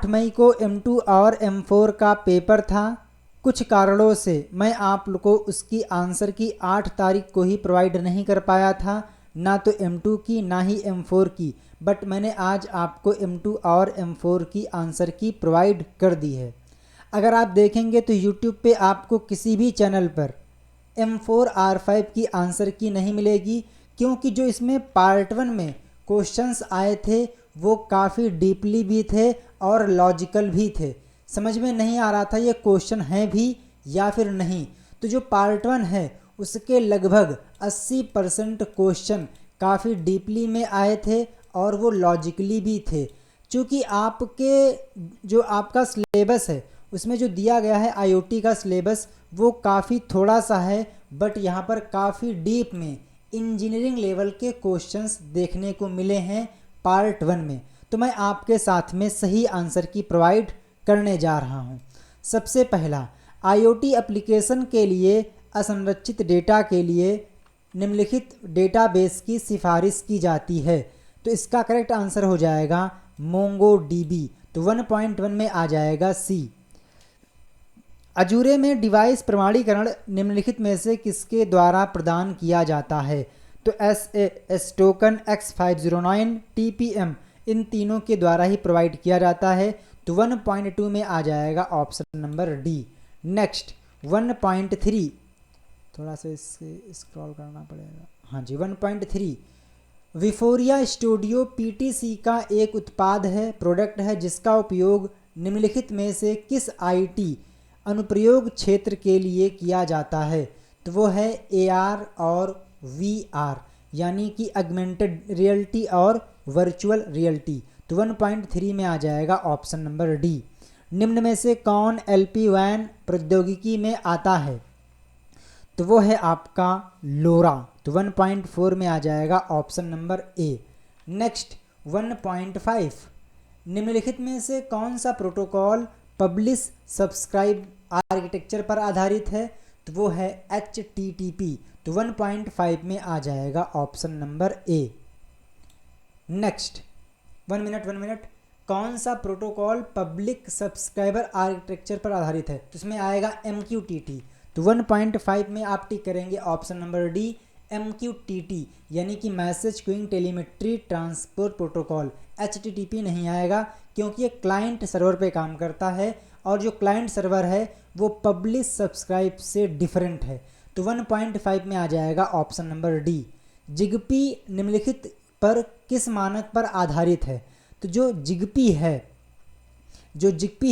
मई को M2 और M4 का पेपर था। कुछ कारणों से मैं आप लोग को उसकी आंसर की 8 तारीख को ही प्रोवाइड नहीं कर पाया था, ना तो M2 की ना ही M4 की, बट मैंने आज आपको M2 और M4 की आंसर की प्रोवाइड कर दी है। अगर आप देखेंगे तो YouTube पे आपको किसी भी चैनल पर M4 R5 की आंसर की नहीं मिलेगी, क्योंकि जो इसमें पार्ट 1 में क्वेश्चंस आए थे वो काफ़ी डीपली भी थे और लॉजिकल भी थे। समझ में नहीं आ रहा था ये क्वेश्चन है भी या फिर नहीं। तो जो पार्ट 1 है उसके लगभग 80% क्वेश्चन काफ़ी डीपली में आए थे और वो लॉजिकली भी थे। चूँकि आपके जो आपका सिलेबस है उसमें जो दिया गया है IoT का सिलेबस वो काफ़ी थोड़ा सा है, बट यहाँ पर काफ़ी डीप में इंजीनियरिंग लेवल के क्वेश्चंस देखने को मिले हैं पार्ट 1 में। तो मैं आपके साथ में सही आंसर की प्रोवाइड करने जा रहा हूँ। सबसे पहला, IoT एप्लीकेशन के लिए असंरचित डेटा के लिए निम्नलिखित डेटाबेस की सिफारिश की जाती है। तो इसका करेक्ट आंसर हो जाएगा MongoDB। तो 1.1 में आ जाएगा C। अजूरे में डिवाइस प्रमाणीकरण निम्नलिखित में से किसके द्वारा प्रदान किया जाता है? तो SAS टोकन, X509, TPM, इन तीनों के द्वारा ही प्रोवाइड किया जाता है। तो 1.2 में आ जाएगा ऑप्शन नंबर डी। नेक्स्ट 1.3, थोड़ा सा इससे स्क्रॉल करना पड़ेगा। हाँ जी, 1.3, विफोरिया स्टूडियो PTC का एक उत्पाद है, प्रोडक्ट है, जिसका उपयोग निम्नलिखित में से किस IT अनुप्रयोग क्षेत्र के लिए किया जाता है? तो वो है AR और VR, यानी कि ऑगमेंटेड रियलिटी और वर्चुअल रियलिटी। तो 1.3 में आ जाएगा ऑप्शन नंबर डी। निम्न में से कौन LPWAN प्रौद्योगिकी में आता है? तो वो है आपका लोरा। तो 1.4 में आ जाएगा ऑप्शन नंबर ए। नेक्स्ट 1.5, निम्नलिखित में से कौन सा प्रोटोकॉल पब्लिश सब्सक्राइब आर्किटेक्चर पर आधारित है? तो वो है HTTP। तो 1.5 में आ जाएगा ऑप्शन नंबर ए। नेक्स्ट 1 मिनट, कौन सा प्रोटोकॉल पब्लिक सब्सक्राइबर आर्किटेक्चर पर आधारित है? तो इसमें आएगा MQTT। तो 1.5 में आप टिक करेंगे ऑप्शन नंबर डी, MQTT, यानी कि message queuing telemetry transport protocol. HTTP नहीं आएगा क्योंकि ये क्लाइंट सर्वर पे काम करता है और जो क्लाइंट सर्वर है वो पब्लिश सब्सक्राइब से डिफरेंट है। तो 1.5 में आ जाएगा ऑप्शन नंबर डी। जिग्बी निम्नलिखित पर किस मानक पर आधारित है? तो जो जिग्बी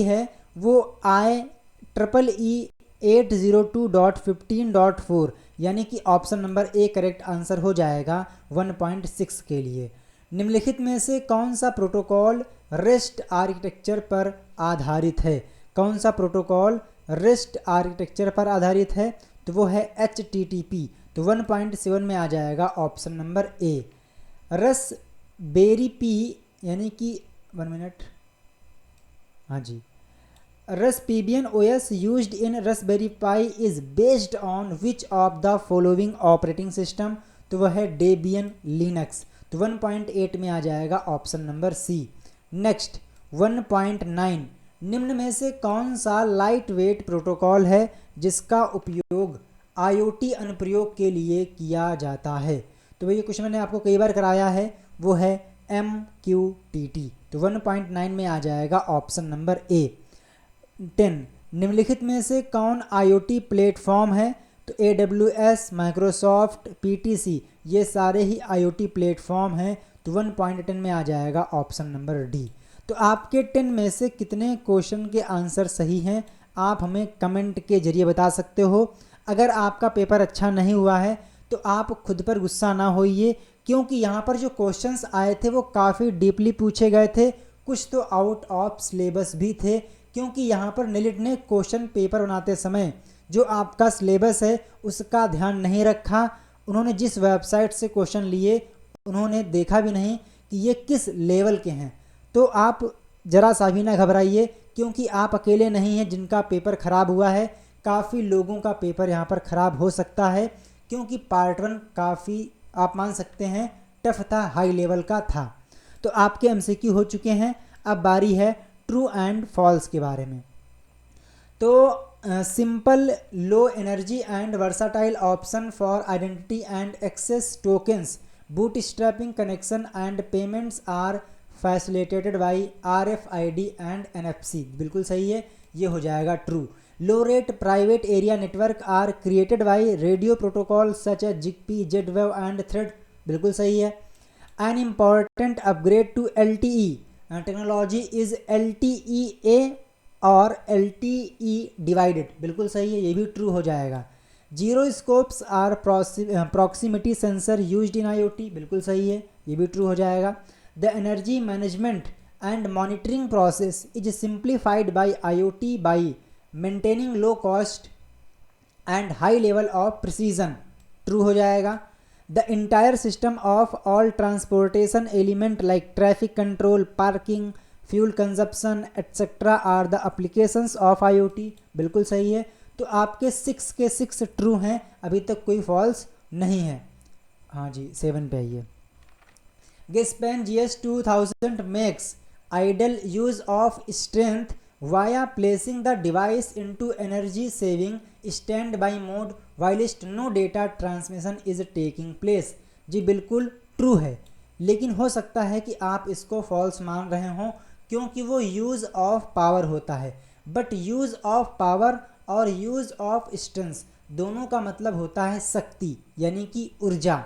है वो IEEE 802.15.4, यानी कि option number A correct answer हो जाएगा 1.6 के लिए। निम्नलिखित में से कौन सा प्रोटोकॉल रेस्ट आर्किटेक्चर पर आधारित है? कौन सा प्रोटोकॉल रेस्ट आर्किटेक्चर पर आधारित है? तो वो है HTTP। तो 1.7 में आ जाएगा ऑप्शन नंबर ए। रसबेरी पी, यानी कि 1 मिनट, हाँ जी, Raspbian OS used in Raspberry Pi is based on which of the following operating system? तो वह है Debian Linux। तो 1.8 में आ जाएगा ऑप्शन नंबर सी। नेक्स्ट 1.9, निम्न में से कौन सा लाइट वेट प्रोटोकॉल है जिसका उपयोग IoT अनुप्रयोग के लिए किया जाता है? तो ये क्वेश्चन मैंने आपको कई बार कराया है, वो है MQTT। तो 1.9 में आ जाएगा ऑप्शन नंबर ए। 10, निम्नलिखित में से कौन IoT प्लेटफॉर्म है? तो AWS, माइक्रोसॉफ्ट, PTC, ये सारे ही IoT प्लेटफॉर्म हैं। तो 1.10 में आ जाएगा ऑप्शन नंबर डी। तो आपके 10 में से कितने क्वेश्चन के आंसर सही हैं आप हमें कमेंट के जरिए बता सकते हो। अगर आपका पेपर अच्छा नहीं हुआ है तो आप खुद पर गुस्सा ना होइए, क्योंकि यहाँ पर जो क्वेश्चंस आए थे वो काफ़ी डीपली पूछे गए थे, कुछ तो आउट ऑफ सिलेबस भी थे, क्योंकि यहाँ पर निलिट ने क्वेश्चन पेपर बनाते समय जो आपका सिलेबस है उसका ध्यान नहीं रखा। उन्होंने जिस वेबसाइट से क्वेश्चन लिए उन्होंने देखा भी नहीं कि ये किस लेवल के हैं। तो आप ज़रा सा भी ना घबराइए, क्योंकि आप अकेले नहीं हैं जिनका पेपर ख़राब हुआ है, काफ़ी लोगों का पेपर यहाँ पर ख़राब हो सकता है, क्योंकि पार्ट 1 काफ़ी आप मान सकते हैं टफ था, हाई लेवल का था। तो आपके MCQ हो चुके हैं, अब बारी है ट्रू एंड फॉल्स के बारे में। तो simple low energy and versatile option for identity and access tokens bootstrapping connection and payments are facilitated by RFID and NFC, बिल्कुल सही है, ये हो जाएगा true. Low rate private area network are created by radio protocol such as ZigBee, Z-Wave and thread, बिल्कुल सही है। An important upgrade to LTE technology is LTE-A और LTE डिवाइडेड, बिल्कुल सही है, ये भी ट्रू हो जाएगा। Gyroscopes are proximity sensor used in IoT, बिल्कुल सही है, ये भी ट्रू हो जाएगा। The energy management and monitoring process is simplified by IoT by maintaining low cost and high level of precision, true हो जाएगा। The entire system of all transportation element like traffic control, parking, fuel consumption etcetera are the applications of IoT, बिल्कुल सही है। तो आपके 6 के 6 true हैं, अभी तक कोई फॉल्स नहीं है। हाँ जी, 7 पे आइए। Gespan GS 2000 makes ideal use of strength via placing the device into energy saving standby mode whilst no data transmission is taking place। जी बिल्कुल ट्रू है, लेकिन हो सकता है कि आप इसको फॉल्स मान रहे हों क्योंकि वो यूज़ ऑफ पावर होता है। बट यूज़ ऑफ पावर और यूज़ ऑफ स्ट्रेंथ दोनों का मतलब होता है शक्ति, यानी कि ऊर्जा,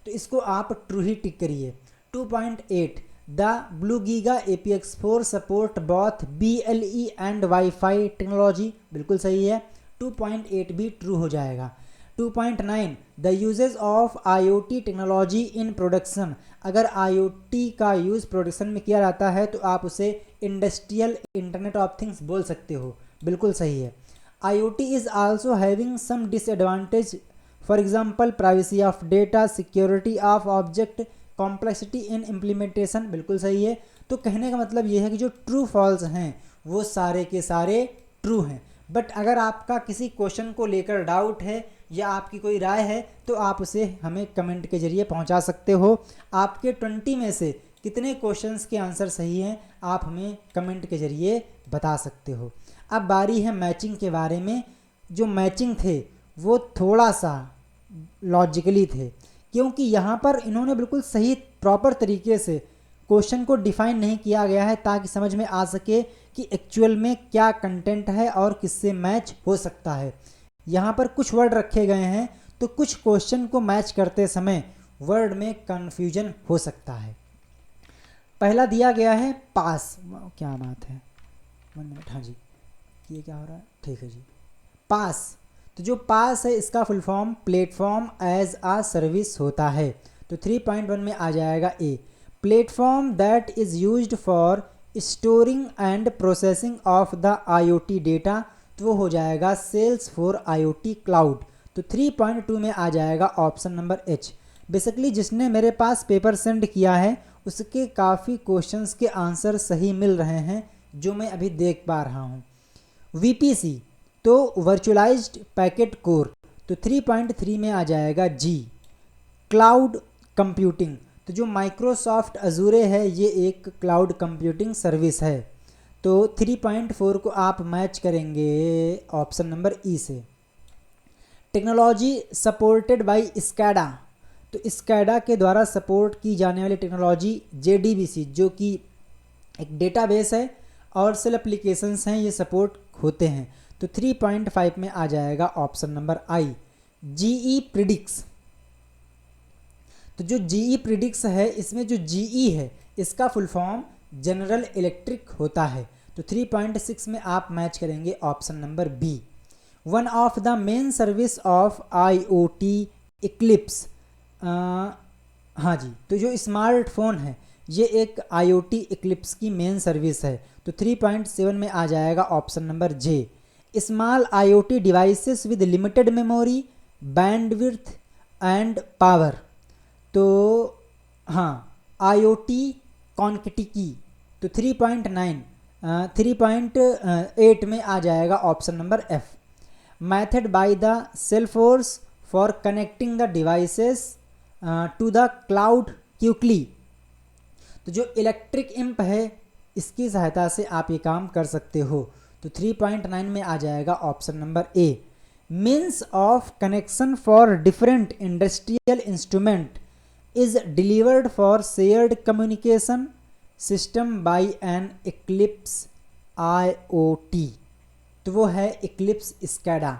तो इसको आप ट्रू ही टिक करिए। 2.8 the blue giga APX4 support both BLE and wifi technology, बिल्कुल सही है, 2.8 भी ट्रू हो जाएगा। 2.9 the usages of IoT technology in production, अगर IoT का यूज़ प्रोडक्शन में किया जाता है तो आप उसे इंडस्ट्रियल इंटरनेट ऑफ थिंग्स बोल सकते हो, बिल्कुल सही है। IoT is also having some disadvantage, for example privacy of data, security of object, complexity in implementation, बिल्कुल सही है। तो कहने का मतलब ये है कि जो ट्रू फॉल्स हैं वो सारे के सारे ट्रू हैं। बट अगर आपका किसी क्वेश्चन को लेकर डाउट है या आपकी कोई राय है तो आप उसे हमें कमेंट के जरिए पहुंचा सकते हो। आपके 20 में से कितने क्वेश्चंस के आंसर सही हैं आप हमें कमेंट के जरिए बता सकते हो। अब बारी है मैचिंग के बारे में। जो मैचिंग थे वो थोड़ा सा लॉजिकली थे, क्योंकि यहाँ पर इन्होंने बिल्कुल सही प्रॉपर तरीके से क्वेश्चन को डिफाइन नहीं किया गया है ताकि समझ में आ सके कि एक्चुअल में क्या कंटेंट है और किससे मैच हो सकता है। यहाँ पर कुछ वर्ड रखे गए हैं तो कुछ क्वेश्चन को मैच करते समय वर्ड में कन्फ्यूजन हो सकता है। पहला दिया गया है पास, क्या बात है, 1 मिनट, हाँ जी, ये क्या हो रहा है, ठीक है जी, पास। तो जो पास है इसका full form platform as a service होता है, तो 3.1 में आ जाएगा A. Platform that is used for storing and processing of the IoT data, तो वो हो जाएगा सेल्स फॉर IoT क्लाउड, तो 3.2 में आ जाएगा ऑप्शन नंबर H। बेसिकली जिसने मेरे पास पेपर सेंड किया है उसके काफ़ी क्वेश्चंस के आंसर सही मिल रहे हैं जो मैं अभी देख पा रहा हूँ। VPC तो वर्चुअलाइज्ड पैकेट कोर, तो 3.3 में आ जाएगा जी। क्लाउड कंप्यूटिंग, तो जो माइक्रोसॉफ्ट अजूरे है ये एक क्लाउड कंप्यूटिंग सर्विस है, तो 3.4 को आप मैच करेंगे ऑप्शन नंबर ई से। टेक्नोलॉजी सपोर्टेड बाय स्कैडा, तो स्कैडा के द्वारा सपोर्ट की जाने वाली टेक्नोलॉजी JDBC जो कि एक डेटाबेस है और सेल एप्लीकेशंस हैं, ये सपोर्ट होते हैं, तो 3.5 में आ जाएगा ऑप्शन नंबर आई। GE प्रिडिक्स, तो जो GE प्रिडिक्स है इसमें जो GE है इसका फुल फॉर्म जनरल इलेक्ट्रिक होता है, तो 3.6 में आप मैच करेंगे option number B. One of the main service of IoT Eclipse, हाँ जी, तो जो स्मार्टफोन है ये एक IoT इक्लिप्स की मेन सर्विस है, तो 3.7 में आ जाएगा option number J. Small IoT devices with limited memory, bandwidth and power, तो हाँ IoT कॉन्टिकी, तो 3.8 में आ जाएगा option number F. Method by the Salesforce for connecting the devices to the cloud quickly, तो जो इलेक्ट्रिक इंप है इसकी सहायता से आप ये काम कर सकते हो। तो 3.9 में आ जाएगा option number A. Means of connection for different industrial instrument is delivered for shared communication system by an Eclipse IoT। तो वो है इक्लिप्स स्कैडा।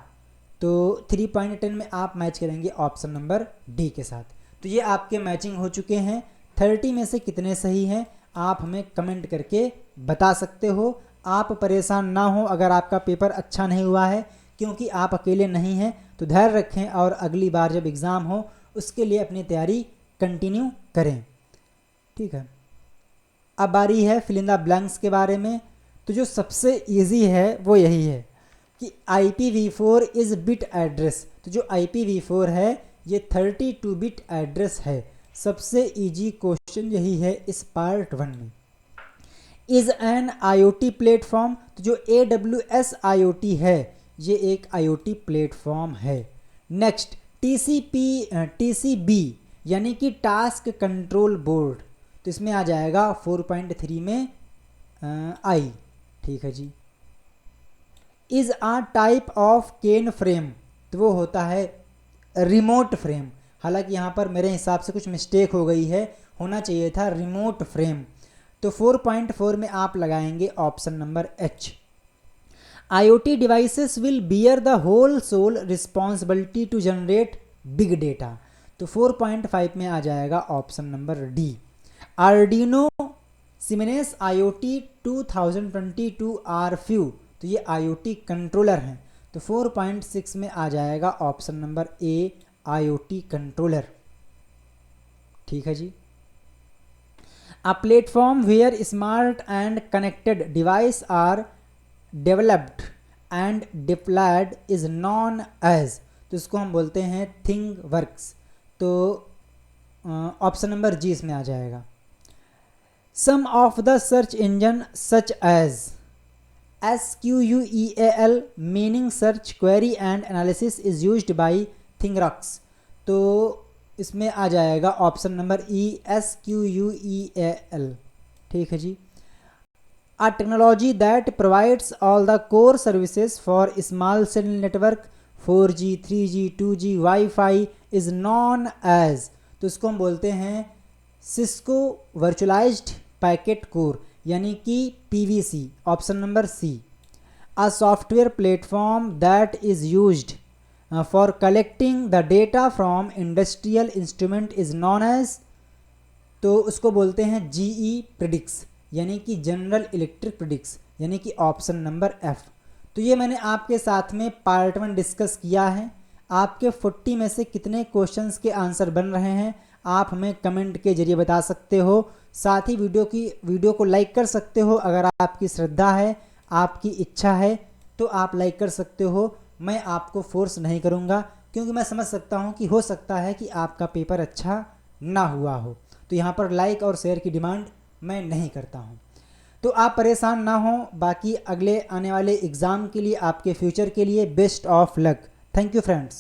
तो 3.10 में आप मैच करेंगे ऑप्शन नंबर डी के साथ। तो ये आपके मैचिंग हो चुके हैं। 30 में से कितने सही हैं आप हमें कमेंट करके बता सकते हो। आप परेशान ना हो अगर आपका पेपर अच्छा नहीं हुआ है, क्योंकि आप अकेले नहीं हैं। तो धैर्य रखें और अगली बार जब एग्ज़ाम हो उसके लिए अपनी तैयारी कंटिन्यू करें। ठीक है, अब बारी है फिल इन द ब्लैंक्स के बारे में। तो जो सबसे इजी है वो यही है कि IPv4 इज़ बिट एड्रेस। तो जो IPv4 है ये 32 बिट एड्रेस है। सबसे इजी क्वेश्चन यही है इस पार्ट 1 में। Is an IoT platform. तो जो AWS IoT है ये एक IoT प्लेटफॉर्म है। नेक्स्ट TCB यानी कि टास्क कंट्रोल बोर्ड। तो इसमें आ जाएगा 4.3 में आई। ठीक है जी। Is a type of can frame. तो वो होता है रिमोट फ्रेम। हालांकि यहाँ पर मेरे हिसाब से कुछ मिस्टेक हो गई है, होना चाहिए था रिमोट फ्रेम। तो 4.4 में आप लगाएंगे option number H. IoT devices will bear the whole sole responsibility to generate big data. तो 4.5 में आ जाएगा option number D. Arduino Siemens IoT 2022 R-Few। तो ये IoT कंट्रोलर हैं। तो 4.6 में आ जाएगा option number A IoT controller. ठीक है जी। A platform where smart and connected device are developed and deployed is known as. तो इसको हम बोलते हैं थिंगवर्क्स। तो ऑप्शन नंबर जी इसमें आ जाएगा। Some of the search engine such as SQUEAL meaning search query and analysis is used by ThingWorx. तो इसमें आ जाएगा ऑप्शन नंबर ई SQUEAL। ठीक है जी। A technology that provides all the core services for small cell network 4G 3G 2G Wi-Fi is known as। तो इसको हम बोलते हैं सिस्को वर्चुअलाइज्ड पैकेट कोर यानी कि PVC। Option number C. A software platform that is used for collecting the data from industrial instrument is known as. तो उसको बोलते हैं GE प्रिडिक्स यानी कि जनरल इलेक्ट्रिक प्रिडिक्स, यानी कि ऑप्शन नंबर एफ। तो ये मैंने आपके साथ में पार्ट 1 डिस्कस किया है। आपके 40 में से कितने क्वेश्चंस के आंसर बन रहे हैं आप हमें कमेंट के जरिए बता सकते हो। साथ ही वीडियो को लाइक कर सकते हो। अगर आपकी श्रद्धा है, आपकी इच्छा है तो आप लाइक कर सकते हो। मैं आपको फोर्स नहीं करूँगा, क्योंकि मैं समझ सकता हूँ कि हो सकता है कि आपका पेपर अच्छा ना हुआ हो। तो यहाँ पर लाइक और शेयर की डिमांड मैं नहीं करता हूँ। तो आप परेशान ना हो। बाकी अगले आने वाले एग्ज़ाम के लिए, आपके फ्यूचर के लिए best of luck. Thank you friends.